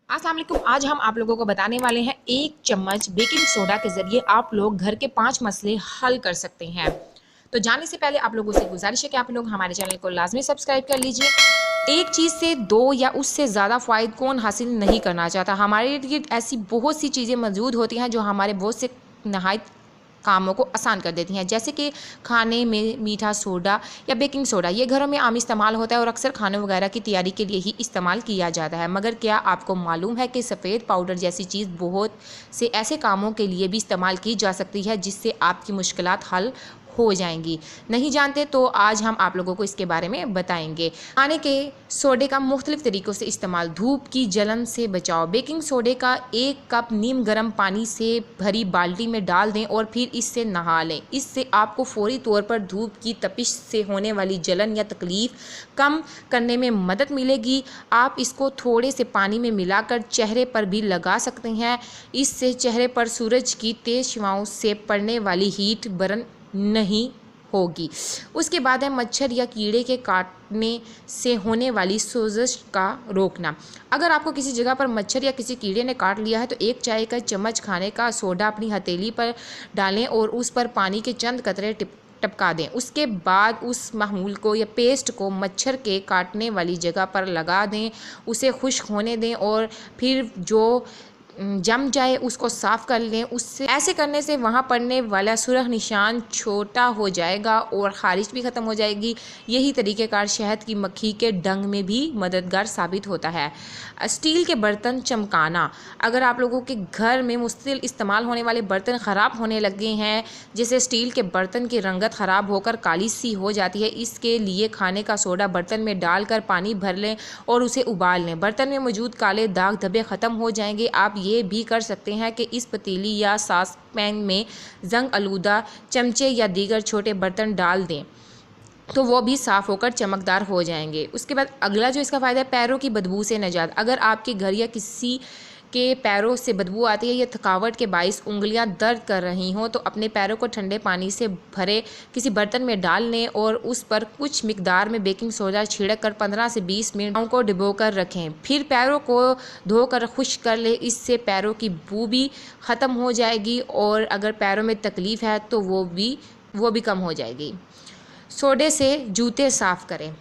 अस्सलाम वालेकुम। आज हम आप लोगों को बताने वाले हैं 1 चम्मच बेकिंग सोडा के ज़रिए आप लोग घर के 5 मसले हल कर सकते हैं। तो जाने से पहले आप लोगों से गुजारिश है कि आप लोग हमारे चैनल को लाजमी सब्सक्राइब कर लीजिए। एक चीज़ से 2 या उससे ज़्यादा फ़ायदे कौन हासिल नहीं करना चाहता। हमारे इर्द-गिर्द ऐसी बहुत सी चीज़ें मौजूद होती हैं जो हमारे बहुत से नहायत कामों को आसान कर देती हैं, जैसे कि खाने में मीठा सोडा या बेकिंग सोडा। ये घरों में आम इस्तेमाल होता है और अक्सर खाने वगैरह की तैयारी के लिए ही इस्तेमाल किया जाता है। मगर क्या आपको मालूम है कि सफ़ेद पाउडर जैसी चीज़ बहुत से ऐसे कामों के लिए भी इस्तेमाल की जा सकती है जिससे आपकी मुश्किलात हल हो जाएंगी। नहीं जानते तो आज हम आप लोगों को इसके बारे में बताएंगे। खाने के सोडे का मुख्तलिफ तरीक़ों से इस्तेमाल। धूप की जलन से बचाओ। बेकिंग सोडे का 1 कप नीम गर्म पानी से भरी बाल्टी में डाल दें और फिर इससे नहा लें। इससे आपको फौरी तौर पर धूप की तपिश से होने वाली जलन या तकलीफ़ कम करने में मदद मिलेगी। आप इसको थोड़े से पानी में मिलाकर चेहरे पर भी लगा सकते हैं। इससे चेहरे पर सूरज की तेज़ छाँव से पड़ने वाली हीट बर्न नहीं होगी। उसके बाद है मच्छर या कीड़े के काटने से होने वाली सोजश का रोकना। अगर आपको किसी जगह पर मच्छर या किसी कीड़े ने काट लिया है तो 1 चाय का चम्मच खाने का सोडा अपनी हथेली पर डालें और उस पर पानी के चंद कतरे टपका दें। उसके बाद उस मामूल को या पेस्ट को मच्छर के काटने वाली जगह पर लगा दें, उसे खुश्क होने दें और फिर जो जम जाए उसको साफ़ कर लें। उससे ऐसे करने से वहाँ पड़ने वाला सुरख निशान छोटा हो जाएगा और ख़ारिश भी ख़त्म हो जाएगी। यही तरीक़ेकार शहद की मक्खी के डंग में भी मददगार साबित होता है। स्टील के बर्तन चमकाना। अगर आप लोगों के घर में मुस्तकिल इस्तेमाल होने वाले बर्तन ख़राब होने लगे हैं, जैसे स्टील के बर्तन की रंगत ख़राब होकर काली सी हो जाती है, इसके लिए खाने का सोडा बर्तन में डालकर पानी भर लें और उसे उबाल लें। बर्तन में मौजूद काले दाग धब्बे ख़त्म हो जाएंगे। आप ये भी कर सकते हैं कि इस पतीली या सास पैन में जंग आलूदा चमचे या दीगर छोटे बर्तन डाल दें तो वो भी साफ़ होकर चमकदार हो जाएंगे। उसके बाद अगला जो इसका फ़ायदा है, पैरों की बदबू से निजात। अगर आपके घर या किसी के पैरों से बदबू आती है या थकावट के बायस उंगलियां दर्द कर रही हों तो अपने पैरों को ठंडे पानी से भरे किसी बर्तन में डाल लें और उस पर कुछ मिकदार में बेकिंग सोडा छिड़क कर 15 से 20 मिनट पाँव को डुबो कर रखें। फिर पैरों को धोकर खुश्क कर लें। इससे पैरों की बू भी ख़त्म हो जाएगी और अगर पैरों में तकलीफ़ है तो वो भी कम हो जाएगी। सोडे से जूते साफ़ करें।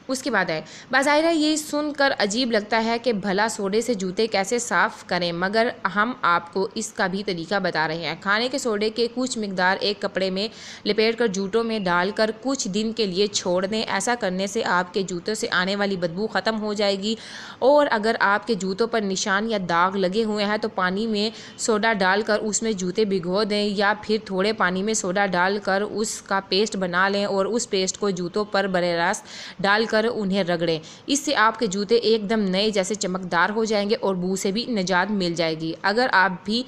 उसके बाद है, बाज़ाहिर ये सुनकर अजीब लगता है कि भला सोडे से जूते कैसे साफ़ करें, मगर हम आपको इसका भी तरीका बता रहे हैं। खाने के सोडे के कुछ मिकदार एक कपड़े में लपेटकर जूतों में डालकर कुछ दिन के लिए छोड़ दें। ऐसा करने से आपके जूतों से आने वाली बदबू ख़त्म हो जाएगी। और अगर आपके जूतों पर निशान या दाग लगे हुए हैं तो पानी में सोडा डालकर उसमें जूते भिगो दें या फिर थोड़े पानी में सोडा डालकर उसका पेस्ट बना लें और उस पेस्ट को जूतों पर बरे रास्त डालकर उन्हें रगड़ें। इससे आपके जूते एकदम नए जैसे चमकदार हो जाएंगे और बू से भी निजात मिल जाएगी। अगर आप भी